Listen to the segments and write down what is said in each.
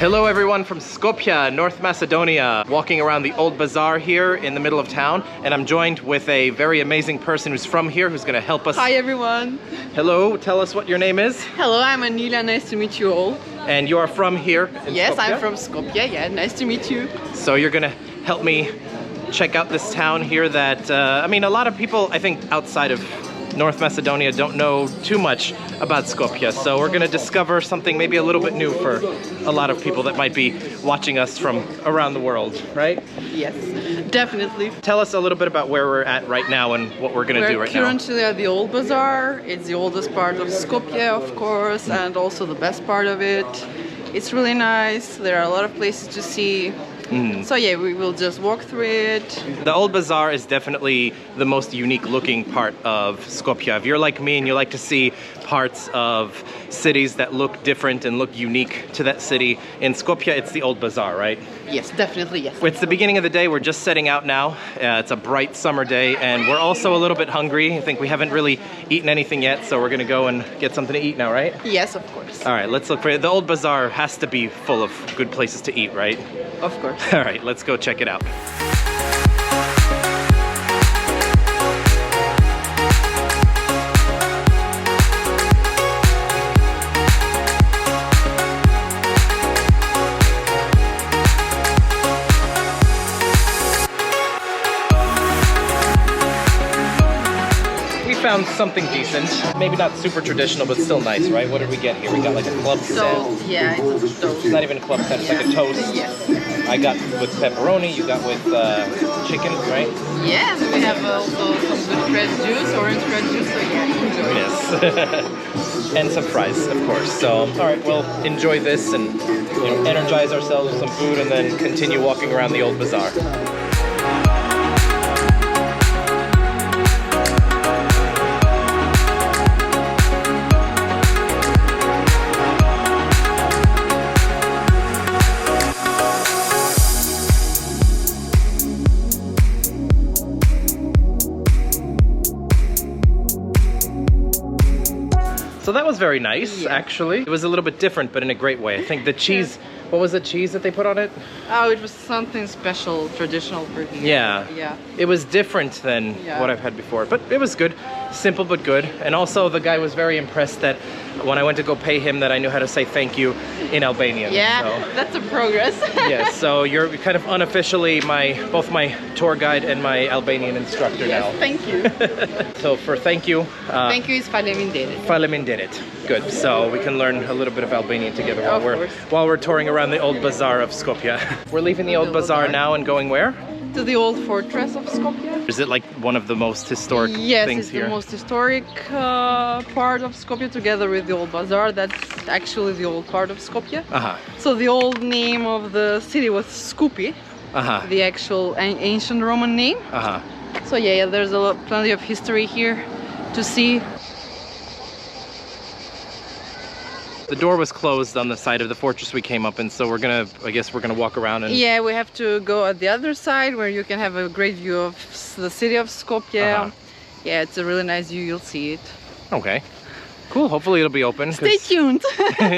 Hello everyone from Skopje, North Macedonia. Walking around the old bazaar here in the middle of town, and I'm joined with a very amazing person who's from here who's going to help us. Hi everyone. Hello, tell us what your name is. Hello, I'm Anila, nice to meet you all. And you are from here in Yes, Skopje? I'm from Skopje, yeah, nice to meet you. So you're going to help me check out this town here that, I mean, a lot of people, I think, outside of North Macedonia don't know too much about Skopje, so we're gonna discover something maybe a little bit new for a lot of people that might be watching us from around the world, right? Yes, definitely. Tell us a little bit about where we're at right now and what we're gonna do right now. We're currently at the old bazaar. It's the oldest part of Skopje, of course, and also the best part of it. It's really nice. There are a lot of places to see. So yeah, we will just walk through it. The old bazaar is definitely the most unique looking part of Skopje. If you're like me and you like to see parts of cities that look different and look unique to that city, in Skopje it's the old bazaar, right? Yes, definitely, yes. It's the beginning of the day. We're just setting out now. It's a bright summer day and we're also a little bit hungry. I think we haven't really eaten anything yet, so we're gonna go and get something to eat now, right? Yes, of course. All right, let's look for it. The old bazaar has to be full of good places to eat, right? Of course. All right, let's go check it out. Found something decent. Maybe not super traditional, but still nice, right? What did we get here? We got like a club set. So, yeah, it's a toast. It's not even a club set, it's like a toast. Yes. I got with pepperoni, you got with chicken, right? Yeah, we have also some good fresh juice, orange fresh juice, so yeah, enjoy. Yes. And some fries, of course. So, all right, we'll enjoy this and energize ourselves with some food and then continue walking around the old bazaar. So that was very nice, actually. It was a little bit different, but in a great way. I think the cheese, what was the cheese that they put on it? Oh, it was something special, traditional for here. Yeah. Yeah. It was different than what I've had before, but it was good. Simple but good. And also the guy was very impressed that when I went to go pay him that I knew how to say thank you in Albanian. Yeah, so. that's a progress. Yes, so you're kind of unofficially both my tour guide and my Albanian instructor now. Thank you. So for thank you. Thank you is faleminderit. Faleminderit. Good. So we can learn a little bit of Albanian together while we're touring around the old bazaar of Skopje. We're leaving the old bazaar now and going where? To the old fortress of Skopje. Is it like one of the most historic things here? Yes, it's the most historic part of Skopje, together with the old bazaar. That's actually the old part of Skopje. So the old name of the city was Skopje, the actual ancient Roman name. So yeah, there's plenty of history here to see. The door was closed on the side of the fortress we came up in, so I guess we're gonna walk around and... Yeah, we have to go at the other side where you can have a great view of the city of Skopje. Yeah, it's a really nice view, you'll see it. Okay, cool. Hopefully it'll be open. Stay tuned.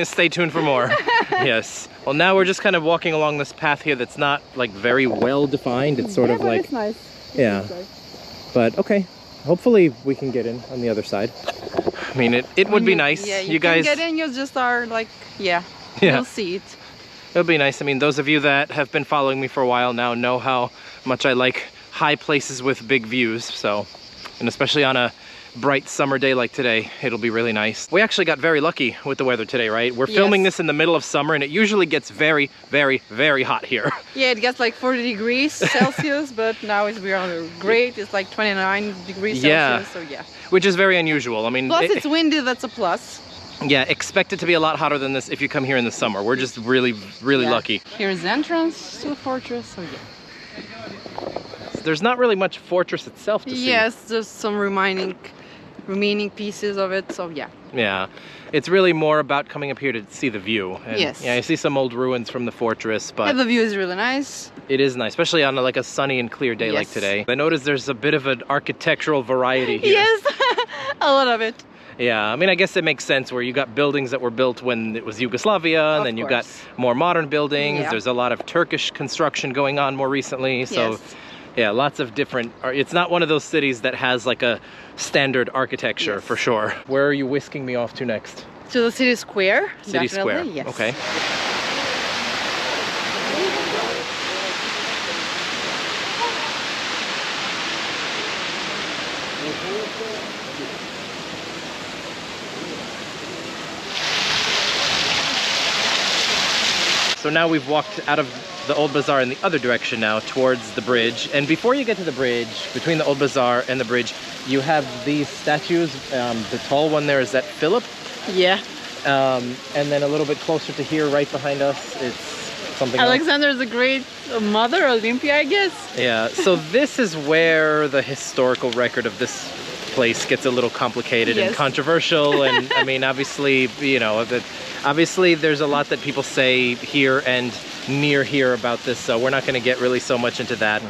Stay tuned for more. Yes. Well, now we're just kind of walking along this path here that's not like very well defined. It's sort of like... It's nice. Yeah. It's nice. But okay, hopefully we can get in on the other side. I mean, it would be nice. Yeah, you guys can get in, you just are like, you'll see it. It'll be nice. I mean, those of you that have been following me for a while now know how much I like high places with big views. So, and especially on a bright summer day like today, it'll be really nice. We actually got very lucky with the weather today, right? We're filming this in the middle of summer and it usually gets very, very, very hot here. Yeah, it gets like 40 degrees Celsius, but now we're great. It's like 29 degrees Celsius, so yeah. Which is very unusual. I mean, plus it's windy, that's a plus. Yeah, expect it to be a lot hotter than this if you come here in the summer. We're just really, really lucky. Here's the entrance to the fortress, so yeah. There's not really much fortress itself to see. Yes, just some remaining pieces of it, so yeah. Yeah, it's really more about coming up here to see the view. And yes. Yeah, I see some old ruins from the fortress, but... Yeah, the view is really nice. It is nice, especially on like a sunny and clear day like today. I noticed there's a bit of an architectural variety here. Yes, a lot of it. Yeah, I mean, I guess it makes sense where you got buildings that were built when it was Yugoslavia, and then you got more modern buildings. Yeah. There's a lot of Turkish construction going on more recently. So yeah, lots of different, it's not one of those cities that has like a standard architecture for sure. Where are you whisking me off to next? To the city square. City square, yes. Okay. So now we've walked out of the old bazaar in the other direction now towards the bridge. And before you get to the bridge, between the old bazaar and the bridge, you have these statues. The tall one there, is that Philip? Yeah. And then a little bit closer to here, right behind us, it's something Alexander is a great mother, Olympia, I guess. Yeah, so this is where the historical record of this place gets a little complicated and controversial. And I mean, obviously, you know, obviously there's a lot that people say here and near here about this, so we're not going to get really so much into that.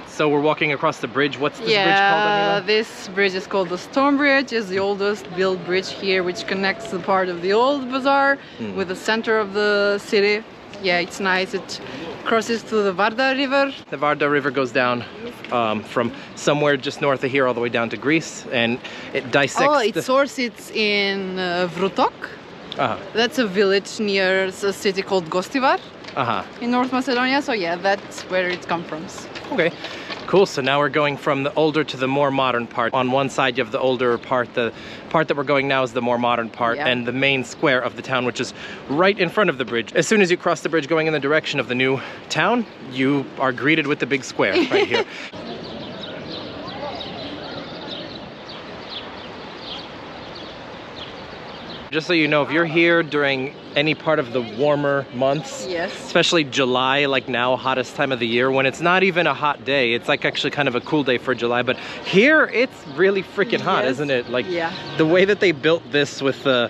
So we're walking across the bridge. What's this bridge called, Anila? This bridge is called the Stone Bridge. It's the oldest built bridge here, which connects the part of the old bazaar with the center of the city. Yeah, it's nice. It crosses through the Varda River. The Varda River goes down from somewhere just north of here all the way down to Greece, and it dissects. Oh, its source it's in Vrutok. That's a village near a city called Gostivar in North Macedonia. So yeah, that's where it comes from. Okay. Cool, so now we're going from the older to the more modern part. On one side you have the older part, the part that we're going now is the more modern part, and the main square of the town, which is right in front of the bridge. As soon as you cross the bridge going in the direction of the new town, you are greeted with the big square right here. Just so you know, if you're here during any part of the warmer months, especially July, like now, hottest time of the year, when it's not even a hot day, it's like actually kind of a cool day for July, but here it's really freaking hot, isn't it? Like the way that they built this with the,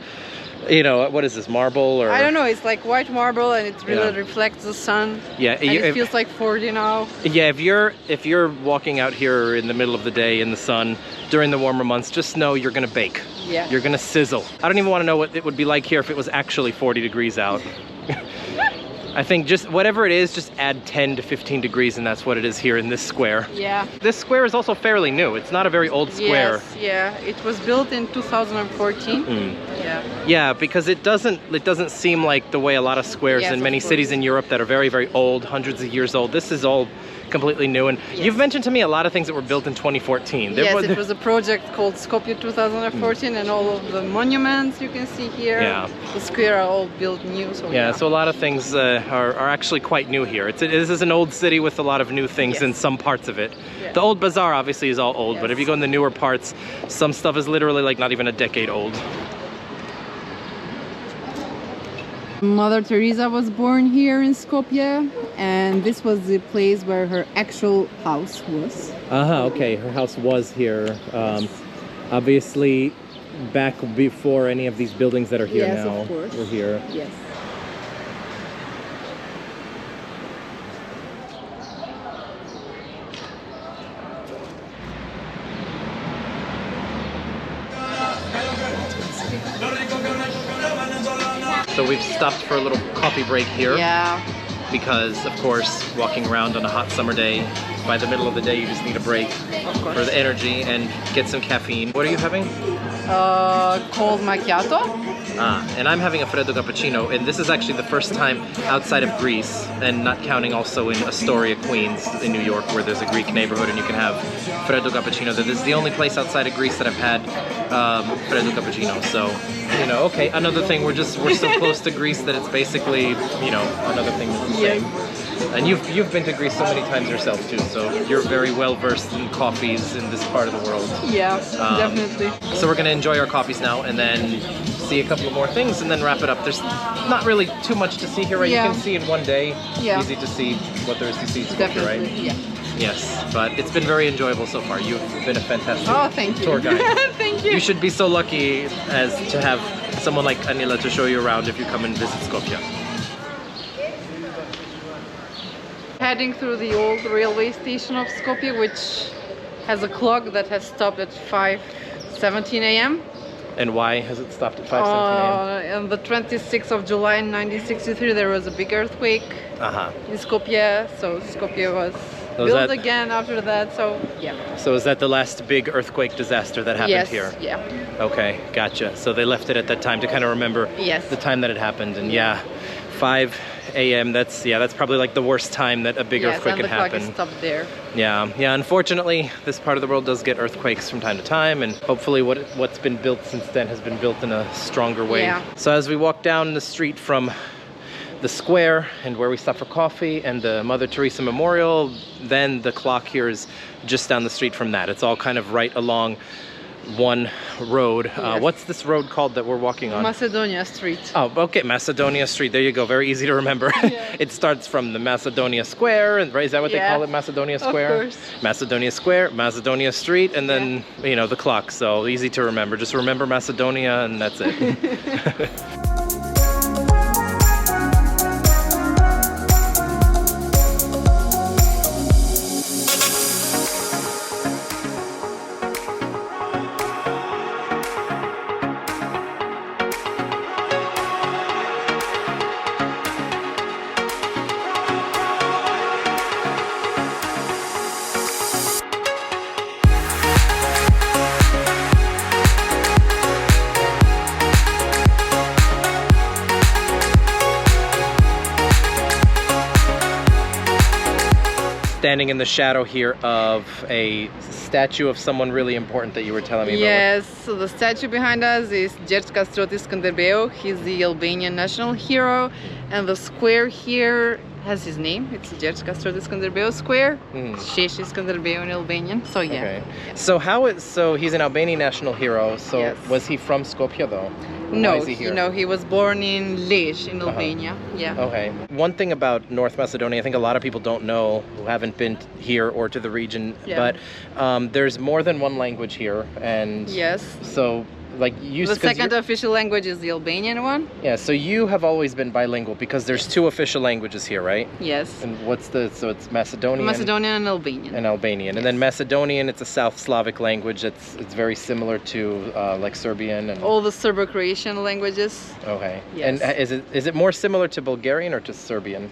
you know, what is this, marble or? I don't know, it's like white marble and it really reflects the sun. Yeah, and it feels like 40 now. Yeah, if you're walking out here in the middle of the day in the sun during the warmer months, just know you're gonna bake. Yeah. You're gonna sizzle. I don't even want to know what it would be like here if it was actually 40 degrees out. I think just whatever it is, just add 10 to 15 degrees, and that's what it is here in this square. Yeah. This square is also fairly new. It's not a very old square. Yes, yeah. It was built in 2014. Yeah. Yeah, because it doesn't seem like the way a lot of squares in many cities in Europe that are very, very old, hundreds of years old. This is all completely new, and you've mentioned to me a lot of things that were built in 2014. It was a project called Skopje 2014, and all of the monuments you can see here, the square are all built new. So so a lot of things are actually quite new here. This is an old city with a lot of new things in some parts of it. The old bazaar obviously is all old, but if you go in the newer parts, some stuff is literally like not even a decade old. Mother Teresa was born here in Skopje, and this was the place where her actual house was. Okay, her house was here. Obviously, back before any of these buildings that are here now were here. Yes. So we've stopped for a little coffee break here. Yeah. Because, of course, walking around on a hot summer day, by the middle of the day you just need a break for the energy and get some caffeine. What are you having? Cold macchiato. And I'm having a freddo cappuccino, and this is actually the first time outside of Greece, and not counting also in Astoria, Queens, in New York, where there's a Greek neighborhood and you can have freddo cappuccino. This is the only place outside of Greece that I've had freddo cappuccino. So, you know, okay, another thing, we're so close to Greece that it's basically, you know, another thing that's the same. And you've been to Greece so many times yourself too, so you're very well versed in coffees in this part of the world. Yeah, definitely. So we're gonna enjoy our coffees now and then see a couple of more things and then wrap it up. There's not really too much to see here, right? You can see in one day. Easy to see what there is to see in Skopje, right? Yeah. Yes, but it's been very enjoyable so far. You've been a fantastic tour guide. Thank you. You should be so lucky as to have someone like Anila to show you around if you come and visit Skopje. Heading through the old railway station of Skopje, which has a clock that has stopped at 5:17 a.m. And why has it stopped at 5:17 a.m.? On the 26th of July in 1963, there was a big earthquake in Skopje, so Skopje was built again after that, so yeah. So is that the last big earthquake disaster that happened here? Yeah. Okay, gotcha. So they left it at that time to kind of remember the time that it happened, and 5 a.m. That's probably like the worst time that a big earthquake can happen. Yes, and the clock is stopped there. Yeah. Unfortunately, this part of the world does get earthquakes from time to time, and hopefully what's been built since then has been built in a stronger way. Yeah. So as we walk down the street from the square and where we stop for coffee and the Mother Teresa Memorial, then the clock here is just down the street from that. It's all kind of right along one road. What's this road called that we're walking on? Macedonia Street. Oh, okay, Macedonia Street. There you go. Very easy to remember. It starts from the Macedonia Square, and right, is that what they call it? Macedonia Square? Of course. Macedonia Square, Macedonia Street, and then, the clock. So easy to remember. Just remember Macedonia, and that's it. Standing in the shadow here of a statue of someone really important that you were telling me about. Yes, so the statue behind us is Skanderbeg. He's the Albanian national hero, and the square here has his name. It's Skanderbeg Square. Shesh Skanderbeg in Albanian. So yeah. Okay. So he's an Albanian national hero. So was he from Skopje though? No, he was born in Lezhë in Albania. Yeah. Okay. One thing about North Macedonia, I think a lot of people don't know who haven't been here or to the region, but there's more than one language here, and so like the second official language is the Albanian one. Yeah, so you have always been bilingual because there's two official languages here, right? Yes. And so it's Macedonian? Macedonian and Albanian. And Albanian. And then Macedonian, it's a South Slavic language. It's very similar to like Serbian and all the Serbo-Croatian languages. Okay. Yes. And is it more similar to Bulgarian or to Serbian?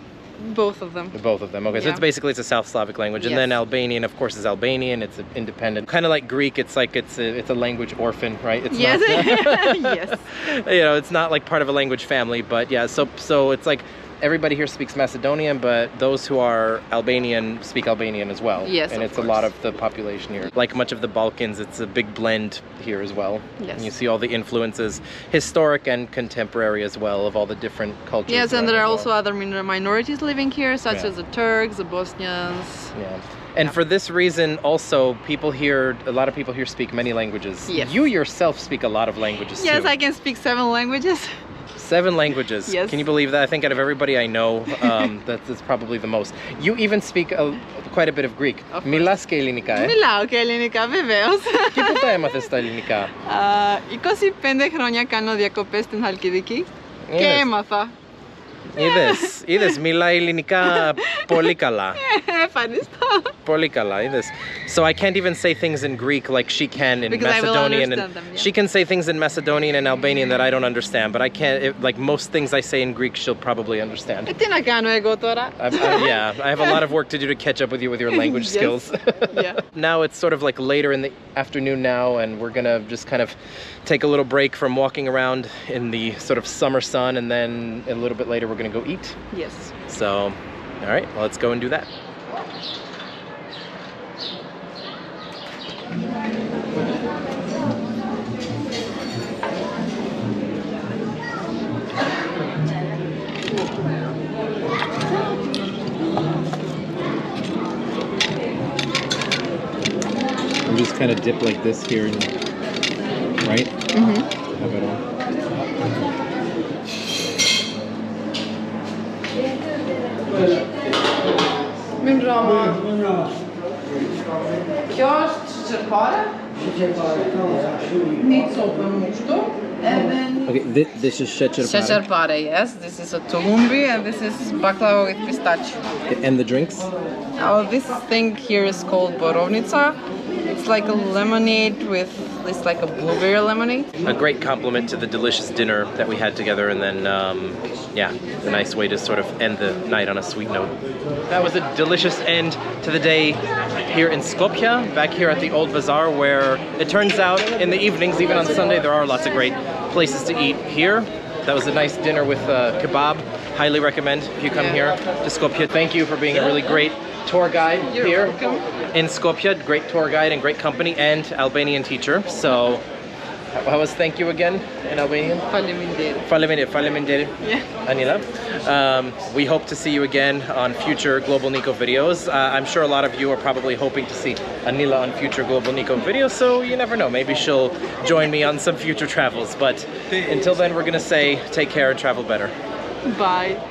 Both of them. Both of them. Okay, so it's a South Slavic language, and then Albanian, of course, is Albanian. It's independent, kind of like Greek. It's like it's a language orphan, right? It's yes. Not, yes. It's not like part of a language family, but so it's like everybody here speaks Macedonian, but those who are Albanian speak Albanian as well. Yes, and it's a lot of the population here. Like much of the Balkans, it's a big blend here as well. Yes. And you see all the influences, historic and contemporary as well, of all the different cultures. Yes, and there are also other minorities living here, such as the Turks, the Bosnians. Yeah. And for this reason, also, a lot of people here speak many languages. Yes. You yourself speak a lot of languages Yes, too. I can speak 7 languages. 7 languages. Yes. Can you believe that? I think out of everybody I know, that's probably the most. You even speak quite a bit of Greek. Milas και ελληνικά, Μιλάω και ελληνικά, βεβαίως. Και πού τα έμαθες τα ελληνικά? 25 χρόνια κάνω διακοπές στην Χαλκιδική και έμαθα. Είδες, μιλάει ελληνικά πολύ καλά. Ευχαριστώ. Πολύ καλά, είδες. So I can't even say things in Greek like she can in Macedonian. She can say things in Macedonian and Albanian that I don't understand, but I can't, like most things I say in Greek, she'll probably understand. Τι να κάνω εγώ τώρα? I have a lot of work to do to catch up with you with your language skills. Yeah. Now it's sort of like later in the afternoon now, and we're gonna just kind of take a little break from walking around in the sort of summer sun, and then a little bit later we're gonna go eat. Yes. So, all right, well, let's go and do that. You just kind of dip like this here, and, right? Mm-hmm. Have it on. Kjo është sheqerpare. Një copë mushtu. Okay, this is sheqerpare. Sheqerpare, yes. This is a tulumbi, and this is baklava with pistachio. Okay, and the drinks? This thing here is called borovnica. It's like a lemonade with, it's like a blueberry lemonade. A great compliment to the delicious dinner that we had together, and then, yeah, a nice way to sort of end the night on a sweet note. That was a delicious end to the day here in Skopje, back here at the old bazaar, where it turns out in the evenings, even on Sunday, there are lots of great places to eat here. That was a nice dinner with kebab. Highly recommend if you come here to Skopje. Thank you for being a really great tour guide here in Skopje. Great tour guide and great company, and Albanian teacher. So, how was thank you again in Albanian? Faleminderit. Yeah. Anila. We hope to see you again on future Global Niko videos. I'm sure a lot of you are probably hoping to see Anila on future Global Niko videos, so you never know. Maybe she'll join me on some future travels. But until then, we're gonna say take care and travel better. Bye.